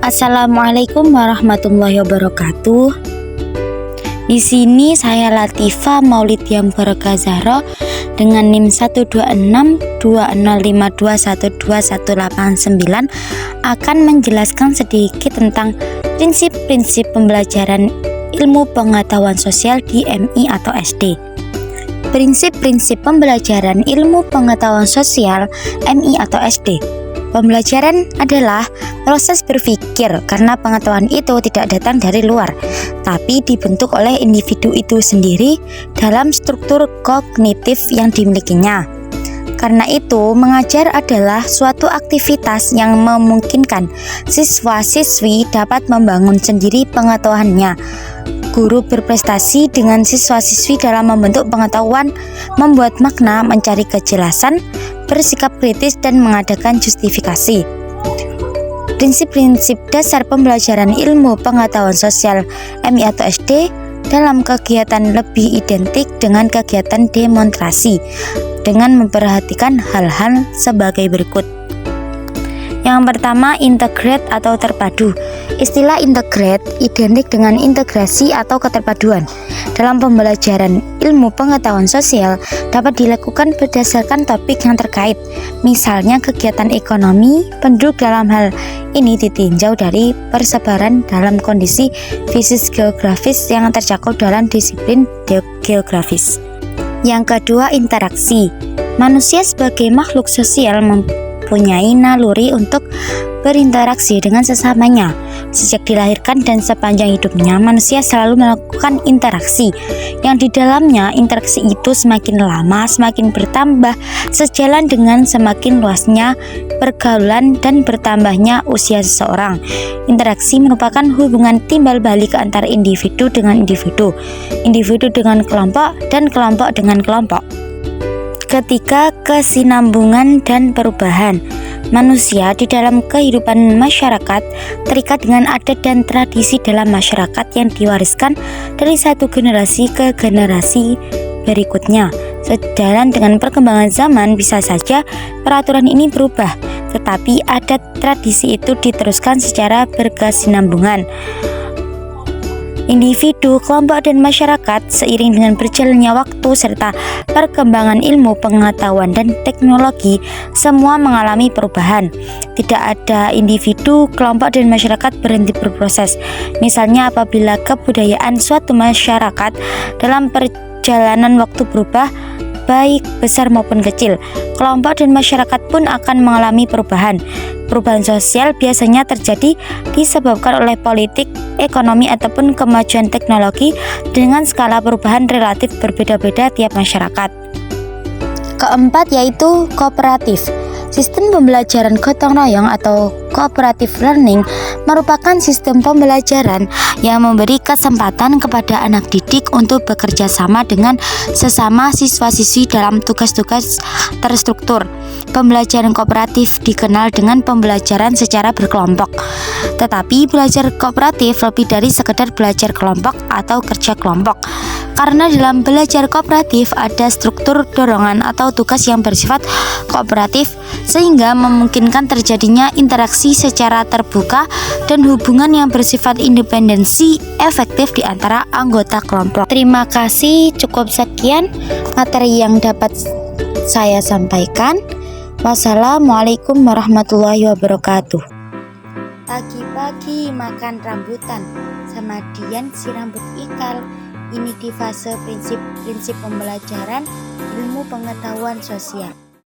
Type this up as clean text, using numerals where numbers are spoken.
Assalamualaikum warahmatullahi wabarakatuh. Di sini saya Latifah Maulidia Mubarakah Zahra dengan NIM 1262052121889 akan menjelaskan sedikit tentang prinsip-prinsip pembelajaran ilmu pengetahuan sosial di MI atau SD. Prinsip-prinsip pembelajaran ilmu pengetahuan sosial MI atau SD. Pembelajaran adalah proses berpikir karena pengetahuan itu tidak datang dari luar, tapi dibentuk oleh individu itu sendiri dalam struktur kognitif yang dimilikinya. Karena itu, mengajar adalah suatu aktivitas yang memungkinkan siswa-siswi dapat membangun sendiri pengetahuannya. Guru berprestasi dengan siswa-siswi dalam membentuk pengetahuan, membuat makna, mencari kejelasan, bersikap kritis, dan mengadakan justifikasi. Prinsip-prinsip dasar pembelajaran ilmu pengetahuan sosial MI atau SD dalam kegiatan lebih identik dengan kegiatan demonstrasi dengan memperhatikan hal-hal sebagai berikut. Yang pertama, integrate atau terpadu. Istilah integrate identik dengan integrasi atau keterpaduan. Dalam pembelajaran ilmu pengetahuan sosial dapat dilakukan berdasarkan topik yang terkait. Misalnya kegiatan ekonomi, penduduk dalam hal ini ditinjau dari persebaran dalam kondisi fisik geografis yang tercakup dalam disiplin geografis. Yang kedua, interaksi. Manusia sebagai makhluk sosial mempunyai naluri untuk berinteraksi dengan sesamanya. Sejak dilahirkan dan sepanjang hidupnya, manusia selalu melakukan interaksi, yang di dalamnya interaksi itu semakin lama semakin bertambah sejalan dengan semakin luasnya pergaulan dan bertambahnya usia seseorang. Interaksi merupakan hubungan timbal balik antara individu dengan individu, individu dengan kelompok, dan kelompok dengan kelompok. Ketiga, kesinambungan dan perubahan. Manusia di dalam kehidupan masyarakat terikat dengan adat dan tradisi dalam masyarakat yang diwariskan dari satu generasi ke generasi berikutnya. Sejalan dengan perkembangan zaman, bisa saja peraturan ini berubah, tetapi adat tradisi itu diteruskan secara berkesinambungan. Individu, kelompok, dan masyarakat seiring dengan berjalannya waktu serta perkembangan ilmu pengetahuan dan teknologi semua mengalami perubahan. Tidak ada individu, kelompok, dan masyarakat berhenti berproses. Misalnya apabila kebudayaan suatu masyarakat dalam perjalanan waktu berubah, baik besar maupun kecil, kelompok dan masyarakat pun akan mengalami perubahan. Perubahan sosial biasanya terjadi disebabkan oleh politik, ekonomi, ataupun kemajuan teknologi dengan skala perubahan relatif berbeda-beda tiap masyarakat. Keempat, yaitu kooperatif. Sistem pembelajaran gotong royong atau cooperative learning merupakan sistem pembelajaran yang memberi kesempatan kepada anak didik untuk bekerja sama dengan sesama siswa-siswi dalam tugas-tugas terstruktur. Pembelajaran kooperatif dikenal dengan pembelajaran secara berkelompok. Tetapi belajar kooperatif lebih dari sekedar belajar kelompok atau kerja kelompok. Karena dalam belajar kooperatif ada struktur dorongan atau tugas yang bersifat kooperatif, sehingga memungkinkan terjadinya interaksi secara terbuka dan hubungan yang bersifat independensi efektif di antara anggota kelompok. Terima kasih, cukup sekian materi yang dapat saya sampaikan. Wassalamualaikum warahmatullahi wabarakatuh. Pagi-pagi makan rambutan, sama Dian si rambut ikal. Ini di fase prinsip-prinsip pembelajaran ilmu pengetahuan sosial.